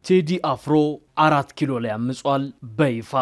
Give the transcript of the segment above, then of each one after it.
ቴዲ አፍሮ 4 ኪሎ ላይ አምጿል። በይፋ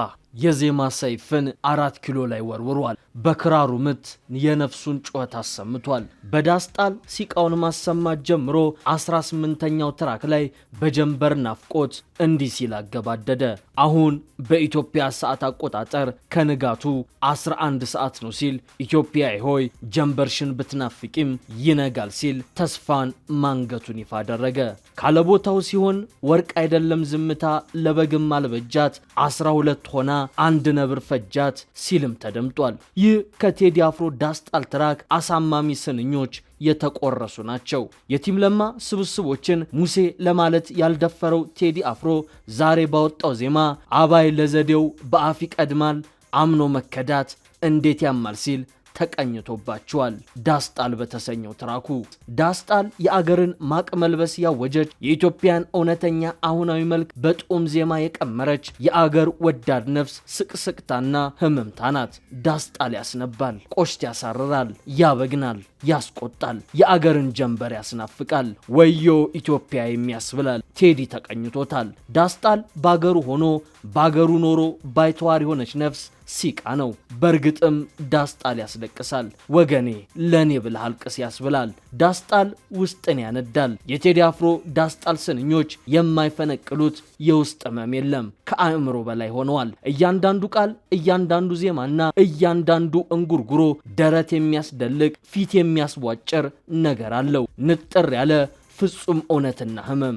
የዜማ ሰይፍን 4 ኪሎ ላይ ወርውሯል። በክራሩ ምት የነፍሱን ጩኸት አሰምቷል። በዳስጣል ሲቃውን ማሰማት ጀምሮ 18ኛው ትራክ ላይ በጀንበር ናፍቆት እንዲህ ሲል አገባደደ። አሁን በኢትዮጵያ ሰዓት አቆጣጠር ከንጋቱ 11 ሰዓት ነው ሲል ኢትዮጵያዬ ሆይ ጀንበርሽን ብትናፍቂም ይነጋል ሲል ተስፋን ማንገቱን ይፋ አደረገ። ካለቦታው ሲሆን ወርቅ አይደለም ዝምታ ለበግም አልበጃት 12 ሆና አንድ ነብር ፈጃት ሲልም ተደምጧል። ይህ ከቴዲ አፍሮ ዳስጣል ትራክ አሳማሚ ስንኞች የተቆረሱ ናቸው። የቲም ለማ ስብስቦችን ሙሴ ለማለት ያልደፈረው ቴዲ አፍሮ ዛሬ ባወጣው ዜማ አባይ ለዘዴው በአፍ ይቀድማል አምኖ መከዳት እንዴት ያማል ሲል ተቀኝቶባቸዋል። ዳስጣል በተሰኘው ትራኩ ዳስጣል የአገርን ማቅ መልበስ ያወጀች የኢትዮጵያን እውነተኛ አሁናዊ መልክ በጦም ዜማ የቀመረች የአገር ወዳድ ነፍስ ስቅስቅታና ህመምታ ናት። ዳስጣል ያስነባል፣ ቆሽት ያሳርራል፣ ያበግናል፣ ያስቆጣል፣ የአገርን ጀንበር ያስናፍቃል፣ ወዮ ኢትዮጵያ የሚያስብላል። ቴዲ ተቀኝቶታል። ዳስጣል ባገሩ ሆኖ ባገሩ ኖሮ ባይተዋር የሆነች ነፍስ ሲቃ ነው። በእርግጥም ዳስጣል ያስለቅሳል። ወገኔ ለኔ ብለህ አልቅስ ያስብላል። ዳስጣል ውስጥን ያነዳል። የቴዲ አፍሮ ዳስጣል ስንኞች የማይፈነቅሉት የውስጥ ህመም የለም። ከአእምሮ በላይ ሆነዋል። እያንዳንዱ ቃል፣ እያንዳንዱ ዜማና እያንዳንዱ እንጉርጉሮ ደረት የሚያስደልቅ ፊት የሚያስቧጭር ነገር አለው። ንጥር ያለ ፍጹም እውነትና ህመም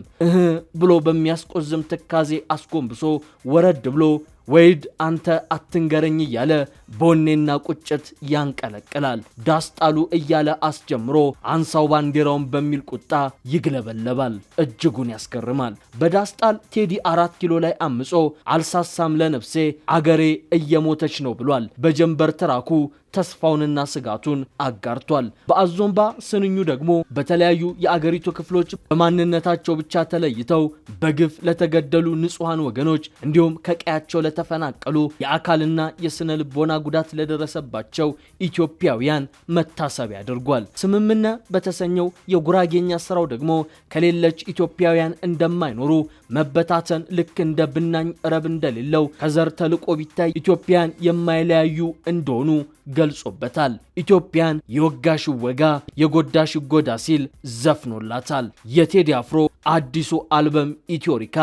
ብሎ በሚያስቆዝም ትካዜ አስጎንብሶ ወረድ ብሎ ወይድ አንተ አትንገረኝ እያለ ቦኔና ቁጭት ያንቀለቅላል። ዳስጣሉ እያለ አስጀምሮ አንሳው ባንዲራውን በሚል ቁጣ ይግለበለባል። እጅጉን ያስገርማል። በዳስጣል ቴዲ 4 ኪሎ ላይ አምጾ አልሳሳም ለነፍሴ አገሬ እየሞተች ነው ብሏል። በጀንበር ትራኩ ተስፋውንና ስጋቱን አጋርቷል። በአዞምባ ስንኙ ደግሞ በተለያዩ የአገሪቱ ክፍሎች በማንነታቸው ብቻ ተለይተው በግፍ ለተገደሉ ንጹሃን ወገኖች እንዲሁም ከቀያቸው ለተፈናቀሉ የአካልና የስነ ልቦና ጉዳት ለደረሰባቸው ኢትዮጵያውያን መታሰቢያ አድርጓል። ስምምነ በተሰኘው የጉራጌኛ ስራው ደግሞ ከሌለች ኢትዮጵያውያን እንደማይኖሩ መበታተን ልክ እንደ ብናኝ ረብ እንደሌለው ከዘር ተልቆ ቢታይ ኢትዮጵያን የማይለያዩ እንደሆኑ ገልጾበታል። ኢትዮጵያን የወጋሽ ወጋ የጎዳሽ ጎዳ ሲል ዘፍኖላታል። የቴዲ አፍሮ አዲሱ አልበም ኢትዮሪካ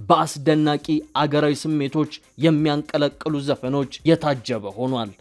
በአስደናቂ አገራዊ ስሜቶች የሚያንቀለቅሉ ዘፈኖች የታጀበ ሆኗል።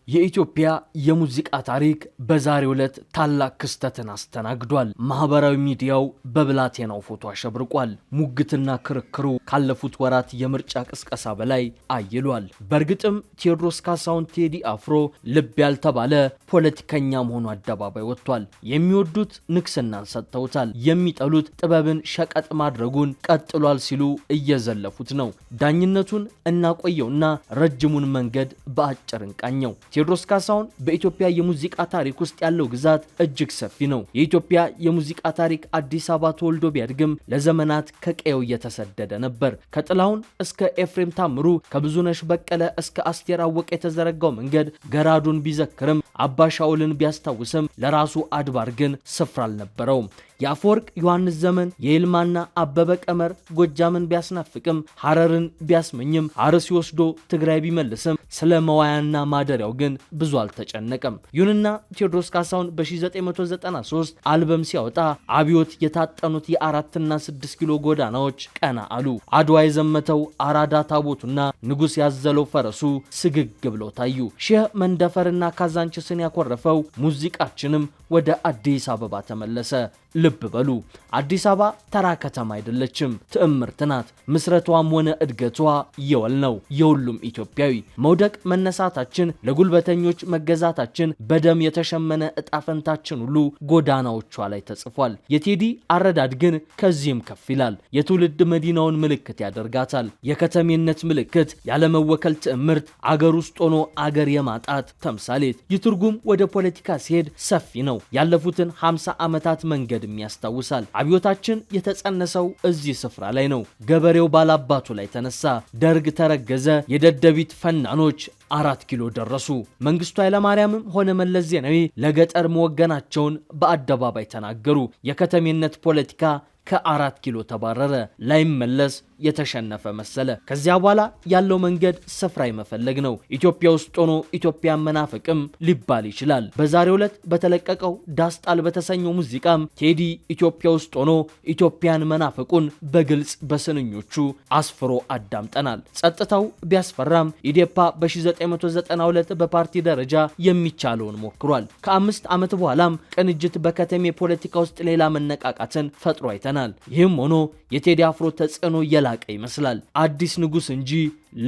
የኢትዮጵያ የሙዚቃ ታሪክ በዛሬው ዕለት ታላቅ ክስተትን አስተናግዷል። ማህበራዊ ሚዲያው በብላቴናው ፎቶ አሸብርቋል። ሙግትና ክርክሩ ካለፉት ወራት የምርጫ ቅስቀሳ በላይ አይሏል። በእርግጥም ቴዎድሮስ ካሳሁን ቴዲ አፍሮ ልብ ያልተባለ ፖለቲከኛ መሆኑ አደባባይ ወጥቷል። የሚወዱት ንግስናን ሰጥተውታል፣ የሚጠሉት ጥበብን ሸቀጥ ማድረጉን ቀጥሏል ሲሉ እየዘለፉት ነው። ዳኝነቱን እናቆየውና ረጅሙን መንገድ በአጭር እንቃኘው። ቴዎድሮስ ካሳሁን በኢትዮጵያ የሙዚቃ ታሪክ ውስጥ ያለው ግዛት እጅግ ሰፊ ነው። የኢትዮጵያ የሙዚቃ ታሪክ አዲስ አበባ ተወልዶ ቢያድግም ለዘመናት ከቀየው እየተሰደደ ነበር። ከጥላሁን እስከ ኤፍሬም ታምሩ፣ ከብዙነሽ በቀለ እስከ አስቴር አወቀ የተዘረጋው መንገድ ገራዱን ቢዘክርም አባሻውልን ቢያስታውስም ለራሱ አድባር ግን ስፍራ አልነበረውም። የአፈወርቅ ዮሐንስ ዘመን የይልማና አበበ ቀመር ጎጃምን ቢያስናፍቅም ሐረርን ቢያስመኝም አርሲ ወስዶ ትግራይ ቢመልስም ስለ መዋያና ማደሪያው ግን ብዙ አልተጨነቀም። ይሁንና ቴዎድሮስ ካሳሁን በ1993 አልበም ሲያወጣ አብዮት የታጠኑት የ4 እና 6 ኪሎ ጎዳናዎች ቀና አሉ። አድዋ የዘመተው አራዳ ታቦቱና ንጉሥ ያዘለው ፈረሱ ስግግ ብለው ታዩ። ሼህ መንደፈርና ካዛንችስን ያኮረፈው ሙዚቃችንም ወደ አዲስ አበባ ተመለሰ። ልብ በሉ፣ አዲስ አበባ ተራ ከተማ አይደለችም፣ ትዕምርት ናት። ምስረቷም ሆነ እድገቷ የወል ነው የሁሉም ኢትዮጵያዊ። መውደቅ መነሳታችን፣ ለጉልበተኞች መገዛታችን፣ በደም የተሸመነ እጣፈንታችን ሁሉ ጎዳናዎቿ ላይ ተጽፏል። የቴዲ አረዳድ ግን ከዚህም ከፍ ይላል። የትውልድ መዲናውን ምልክት ያደርጋታል። የከተሜነት ምልክት፣ ያለመወከል ትዕምርት፣ አገር ውስጥ ሆኖ አገር የማጣት ተምሳሌት። ይህ ትርጉም ወደ ፖለቲካ ሲሄድ ሰፊ ነው። ያለፉትን 50 ዓመታት መንገድ ያስታውሳል። አብዮታችን የተጸነሰው እዚህ ስፍራ ላይ ነው። ገበሬው ባላባቱ ላይ ተነሳ። ደርግ ተረገዘ። የደደቢት ፈናኖች 4 ኪሎ ደረሱ። መንግስቱ ኃይለማርያምም ሆነ መለስ ዜናዊ ለገጠር መወገናቸውን በአደባባይ ተናገሩ። የከተሜነት ፖለቲካ ከ4 ኪሎ ተባረረ። ላይመለስ የተሸነፈ መሰለ። ከዚያ በኋላ ያለው መንገድ ስፍራ መፈለግ ነው። ኢትዮጵያ ውስጥ ሆኖ ኢትዮጵያን መናፈቅም ሊባል ይችላል። በዛሬው ዕለት በተለቀቀው ዳስጣል በተሰኘው ሙዚቃም ቴዲ ኢትዮጵያ ውስጥ ሆኖ ኢትዮጵያን መናፈቁን በግልጽ በስንኞቹ አስፍሮ አዳምጠናል። ጸጥታው ቢያስፈራም ኢዴፓ በ1992 በፓርቲ ደረጃ የሚቻለውን ሞክሯል። ከ5 ዓመት በኋላም ቅንጅት በከተሜ ፖለቲካ ውስጥ ሌላ መነቃቃትን ፈጥሮ አይተናል። ይህም ሆኖ የቴዲ አፍሮ ተጽዕኖ የላቀ ይመስላል። አዲስ ንጉስ እንጂ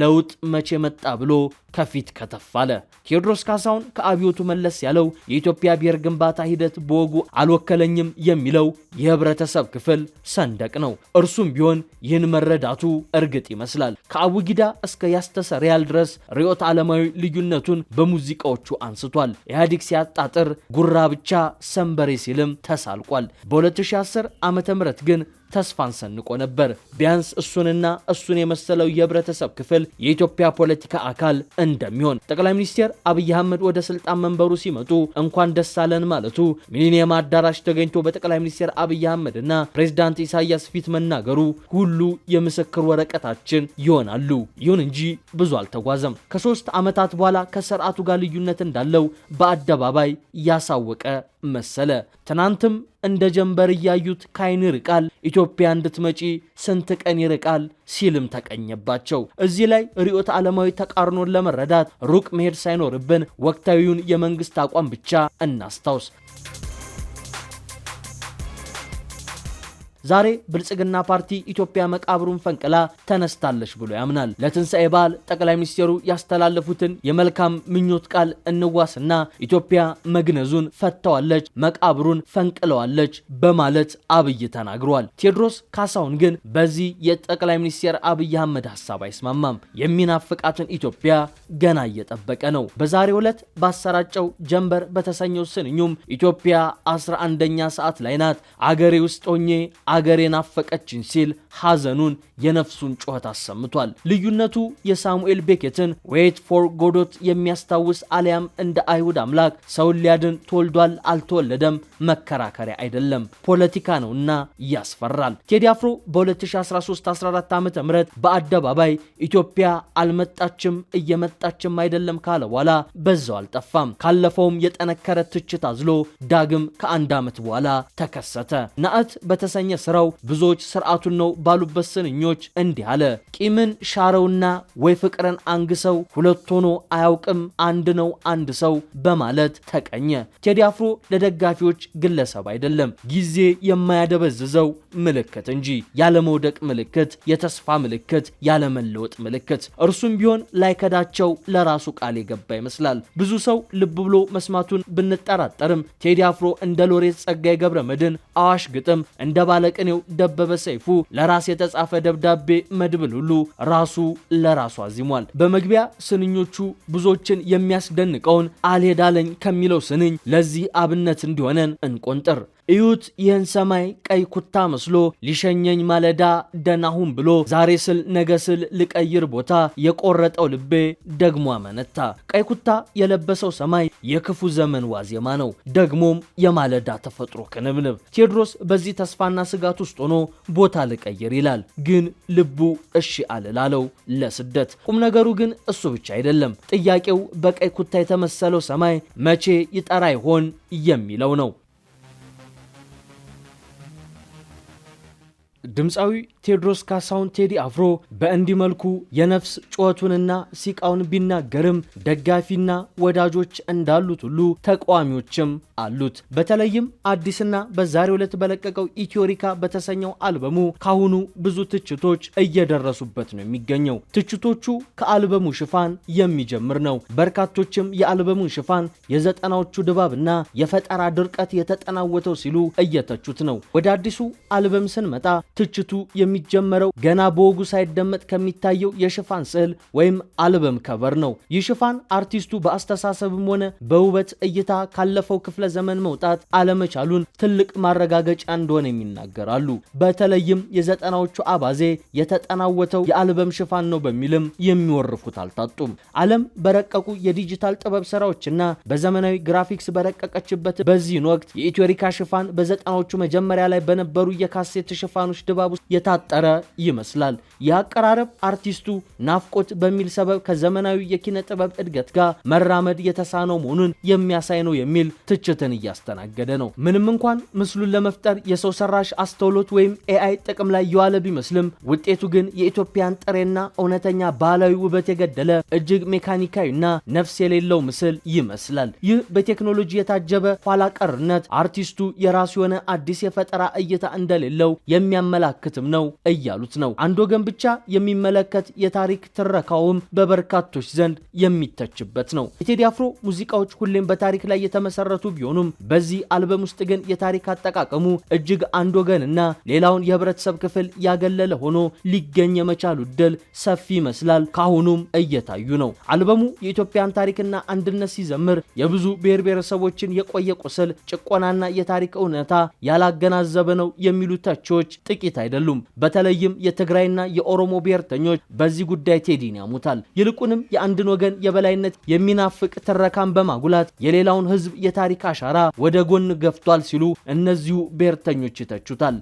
ለውጥ መቼ መጣ ብሎ ከፊት ከተፋለ። ቴዎድሮስ ካሳሁን ከአብዮቱ መለስ ያለው የኢትዮጵያ ብሔር ግንባታ ሂደት በወጉ አልወከለኝም የሚለው የህብረተሰብ ክፍል ሰንደቅ ነው። እርሱም ቢሆን ይህን መረዳቱ እርግጥ ይመስላል። ከአቡጊዳ እስከ ያስተሰርያል ድረስ ርዕዮተ ዓለማዊ ልዩነቱን በሙዚቃዎቹ አንስቷል። ኢህአዴግ ሲያጣጥር ጉራ ብቻ ሰንበሬ ሲልም ተሳልቋል። በ2010 ዓመተ ምህረት ግን ተስፋን ሰንቆ ነበር። ቢያንስ እሱንና እሱን የመሰለው የህብረተሰብ ክፍል የኢትዮጵያ ፖለቲካ አካል እንደሚሆን። ጠቅላይ ሚኒስትር አብይ አህመድ ወደ ስልጣን መንበሩ ሲመጡ እንኳን ደስ አለን ማለቱ፣ ሚሊኒየም አዳራሽ ተገኝቶ በጠቅላይ ሚኒስትር አብይ አህመድና ፕሬዝዳንት ኢሳያስ ፊት መናገሩ ሁሉ የምስክር ወረቀታችን ይሆናሉ። ይሁን እንጂ ብዙ አልተጓዘም። ከ3 ዓመታት በኋላ ከስርዓቱ ጋር ልዩነት እንዳለው በአደባባይ ያሳወቀ መሰለ። ትናንትም እንደ ጀንበር እያዩት ካይን ይርቃል፣ ኢትዮጵያ እንድትመጪ ስንት ቀን ይርቃል ሲልም ተቀኘባቸው። እዚህ ላይ ርዕዮተ ዓለማዊ ተቃርኖን ለመረዳት ሩቅ መሄድ ሳይኖርብን ወቅታዊውን የመንግስት አቋም ብቻ እናስታውስ። ዛሬ ብልጽግና ፓርቲ ኢትዮጵያ መቃብሩን ፈንቅላ ተነስታለች ብሎ ያምናል። ለትንሣኤ በዓል ጠቅላይ ሚኒስትሩ ያስተላለፉትን የመልካም ምኞት ቃል እንዋስና ኢትዮጵያ መግነዙን ፈተዋለች፣ መቃብሩን ፈንቅለዋለች በማለት አብይ ተናግሯል። ቴዎድሮስ ካሳሁን ግን በዚህ የጠቅላይ ሚኒስትር አብይ አህመድ ሐሳብ አይስማማም። የሚናፍቃትን ኢትዮጵያ ገና እየጠበቀ ነው። በዛሬው ዕለት ባሰራጨው ጀንበር በተሰኘው ስንኙም ኢትዮጵያ 11ኛ ሰዓት ላይ ናት፣ አገሬ ውስጥ ሆኜ አገሬ ናፈቀችኝ ሲል ሐዘኑን የነፍሱን ጩኸት አሰምቷል። ልዩነቱ የሳሙኤል ቤኬትን ዌይት ፎር ጎዶት የሚያስታውስ አሊያም እንደ አይሁድ አምላክ ሰውን ሊያድን ተወልዷል አልተወለደም መከራከሪያ አይደለም፣ ፖለቲካ ነውና ያስፈራል። ቴዲ አፍሮ በ2013-14 ዓ.ም በአደባባይ ኢትዮጵያ አልመጣችም እየመጣችም አይደለም ካለ በኋላ በዛው አልጠፋም። ካለፈውም የጠነከረ ትችት አዝሎ ዳግም ከ1 ዓመት በኋላ ተከሰተ። ናዕት በተሰኘ ስራው ብዙዎች ስርዓቱን ነው ባሉበት ስንኞች እንዲህ አለ። ቂምን ሻረውና ወይ ፍቅርን አንግሰው፣ ሁለት ሆኖ አያውቅም አንድ ነው አንድ ሰው በማለት ተቀኘ። ቴዲ አፍሮ ለደጋፊዎች ግለሰብ አይደለም፣ ጊዜ የማያደበዝዘው ምልክት እንጂ፣ ያለመውደቅ ምልክት፣ የተስፋ ምልክት፣ ያለመለወጥ ምልክት። እርሱም ቢሆን ላይከዳቸው ለራሱ ቃል የገባ ይመስላል። ብዙ ሰው ልብ ብሎ መስማቱን ብንጠራጠርም ቴዲ አፍሮ እንደ ሎሬት ጸጋዬ ገብረመድህን አዋሽ ግጥም እንደ ባለቅኔው ደበበ ሰይፉ ለራስ የተጻፈ ደብዳቤ መድብል ሁሉ ራሱ ለራሱ አዚሟል። በመግቢያ ስንኞቹ ብዙዎችን የሚያስደንቀውን አልሄዳለኝ ከሚለው ስንኝ ለዚህ አብነት እንዲሆነን እንቆንጥር። እዩት ይህን ሰማይ ቀይ ኩታ መስሎ ሊሸኘኝ ማለዳ ደናሁን ብሎ ዛሬ ስል ነገ ስል ልቀይር ቦታ የቆረጠው ልቤ ደግሞ አመነታ። ቀይ ኩታ የለበሰው ሰማይ የክፉ ዘመን ዋዜማ ነው፣ ደግሞም የማለዳ ተፈጥሮ ክንብንብ። ቴዎድሮስ በዚህ ተስፋና ስጋት ውስጥ ሆኖ ቦታ ልቀይር ይላል፣ ግን ልቡ እሺ አልላለው ለስደት። ቁም ነገሩ ግን እሱ ብቻ አይደለም። ጥያቄው በቀይ ኩታ የተመሰለው ሰማይ መቼ ይጠራ ይሆን የሚለው ነው። ድምፃዊ ቴዎድሮስ ካሳሁን ቴዲ አፍሮ በእንዲህ መልኩ የነፍስ ጩኸቱንና ሲቃውን ቢናገርም ደጋፊና ወዳጆች እንዳሉት ሁሉ ተቃዋሚዎችም አሉት። በተለይም አዲስና በዛሬው ዕለት በለቀቀው ኢትዮሪካ በተሰኘው አልበሙ ካሁኑ ብዙ ትችቶች እየደረሱበት ነው የሚገኘው። ትችቶቹ ከአልበሙ ሽፋን የሚጀምር ነው። በርካቶችም የአልበሙን ሽፋን የዘጠናዎቹ ድባብና የፈጠራ ድርቀት የተጠናወተው ሲሉ እየተቹት ነው። ወደ አዲሱ አልበም ስንመጣ ትችቱ የሚጀመረው ገና በወጉ ሳይደመጥ ከሚታየው የሽፋን ስዕል ወይም አልበም ከቨር ነው። ይህ ሽፋን አርቲስቱ በአስተሳሰብም ሆነ በውበት እይታ ካለፈው ክፍለ ዘመን መውጣት አለመቻሉን ትልቅ ማረጋገጫ እንደሆነ የሚናገራሉ። በተለይም የዘጠናዎቹ አባዜ የተጠናወተው የአልበም ሽፋን ነው በሚልም የሚወርፉት አልታጡም። ዓለም በረቀቁ የዲጂታል ጥበብ ስራዎችና በዘመናዊ ግራፊክስ በረቀቀችበት በዚህን ወቅት የኢትዮሪካ ሽፋን በዘጠናዎቹ መጀመሪያ ላይ በነበሩ የካሴት ሽፋኖች ድባብ ውስጥ የታጠረ ይመስላል። የአቀራረብ አርቲስቱ ናፍቆት በሚል ሰበብ ከዘመናዊ የኪነ ጥበብ እድገት ጋር መራመድ የተሳነው መሆኑን የሚያሳይ ነው የሚል ትችትን እያስተናገደ ነው። ምንም እንኳን ምስሉን ለመፍጠር የሰው ሰራሽ አስተውሎት ወይም ኤአይ ጥቅም ላይ የዋለ ቢመስልም ውጤቱ ግን የኢትዮጵያን ጥሬና እውነተኛ ባህላዊ ውበት የገደለ እጅግ ሜካኒካዊና ነፍስ የሌለው ምስል ይመስላል። ይህ በቴክኖሎጂ የታጀበ ኋላ ቀርነት አርቲስቱ የራሱ የሆነ አዲስ የፈጠራ እይታ እንደሌለው የሚያመላክትም ነው እያሉት ነው። አንድ ወገን ብቻ የሚመለከት የታሪክ ትረካውም በበርካቶች ዘንድ የሚተችበት ነው። የቴዲ አፍሮ ሙዚቃዎች ሁሌም በታሪክ ላይ የተመሰረቱ ቢሆኑም በዚህ አልበም ውስጥ ግን የታሪክ አጠቃቀሙ እጅግ አንድ ወገንና ሌላውን የህብረተሰብ ክፍል ያገለለ ሆኖ ሊገኝ የመቻሉ ዕድል ሰፊ ይመስላል። ካሁኑም እየታዩ ነው። አልበሙ የኢትዮጵያን ታሪክና አንድነት ሲዘምር የብዙ ብሔር ብሔረሰቦችን የቆየ ቁስል፣ ጭቆናና የታሪክ እውነታ ያላገናዘበ ነው የሚሉ ተቺዎች ጥቂት አይደሉም። በተለይም የትግራይና የኦሮሞ ብሔርተኞች በዚህ ጉዳይ ቴዲን ያሙታል። ይልቁንም የአንድን ወገን የበላይነት የሚናፍቅ ትረካን በማጉላት የሌላውን ህዝብ የታሪክ አሻራ ወደ ጎን ገፍቷል ሲሉ እነዚሁ ብሔርተኞች ይተቹታል።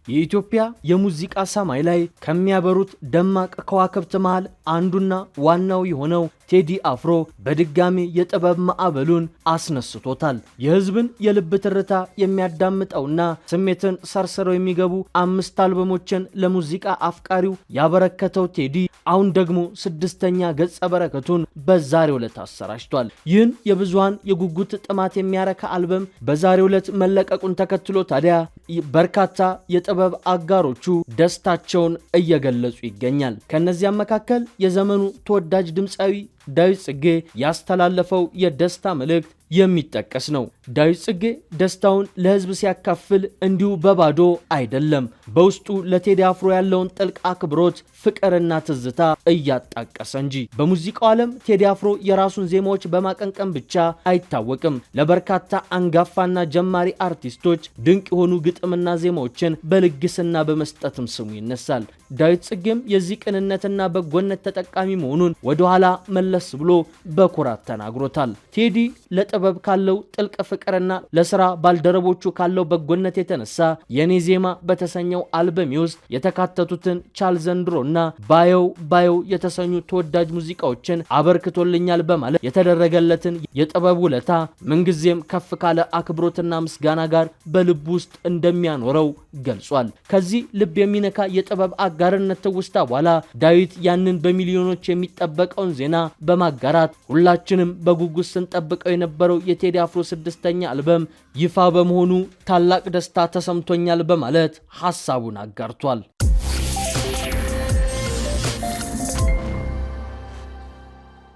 የኢትዮጵያ የሙዚቃ ሰማይ ላይ ከሚያበሩት ደማቅ ከዋክብት መሃል አንዱና ዋናው የሆነው ቴዲ አፍሮ በድጋሚ የጥበብ ማዕበሉን አስነስቶታል። የህዝብን የልብ ትርታ የሚያዳምጠውና ስሜትን ሰርስረው የሚገቡ 5 አልበሞችን ለሙዚቃ አፍቃሪው ያበረከተው ቴዲ አሁን ደግሞ 6ኛ ገጸ በረከቱን በዛሬው ዕለት አሰራጭቷል። ይህን የብዙሃን የጉጉት ጥማት የሚያረካ አልበም በዛሬው ዕለት መለቀቁን ተከትሎ ታዲያ በርካታ የጥበብ አጋሮቹ ደስታቸውን እየገለጹ ይገኛል። ከነዚያም መካከል የዘመኑ ተወዳጅ ድምፃዊ ዳዊት ጽጌ ያስተላለፈው የደስታ መልእክት የሚጠቀስ ነው። ዳዊት ጽጌ ደስታውን ለህዝብ ሲያካፍል እንዲሁ በባዶ አይደለም። በውስጡ ለቴዲ አፍሮ ያለውን ጥልቅ አክብሮት፣ ፍቅርና ትዝታ እያጣቀሰ እንጂ። በሙዚቃው ዓለም ቴዲ አፍሮ የራሱን ዜማዎች በማቀንቀን ብቻ አይታወቅም። ለበርካታ አንጋፋና ጀማሪ አርቲስቶች ድንቅ የሆኑ ግጥምና ዜማዎችን በልግስና በመስጠትም ስሙ ይነሳል። ዳዊት ጽጌም የዚህ ቅንነትና በጎነት ተጠቃሚ መሆኑን ወደኋላ መለስ ብሎ በኩራት ተናግሮታል። ቴዲ ለጥበብ ካለው ጥልቅ ፍቅርና ለስራ ባልደረቦቹ ካለው በጎነት የተነሳ የኔ ዜማ በተሰኘው አልበም ውስጥ የተካተቱትን ቻል ዘንድሮና ባየው የተሰኙ ተወዳጅ ሙዚቃዎችን አበርክቶልኛል በማለት የተደረገለትን የጥበብ ውለታ ምንጊዜም ከፍ ካለ አክብሮትና ምስጋና ጋር በልብ ውስጥ እንደሚያኖረው ገልጿል። ከዚህ ልብ የሚነካ የጥበብ አጋርነት ትውስታ በኋላ ዳዊት ያንን በሚሊዮኖች የሚጠበቀውን ዜና በማጋራት ሁላችንም በጉጉት ስንጠብቀው የነበረው የቴዲ አፍሮ 6ኛ አልበም ይፋ በመሆኑ ታላቅ ደስታ ተሰምቶኛል በማለት ሐሳቡን አጋርቷል።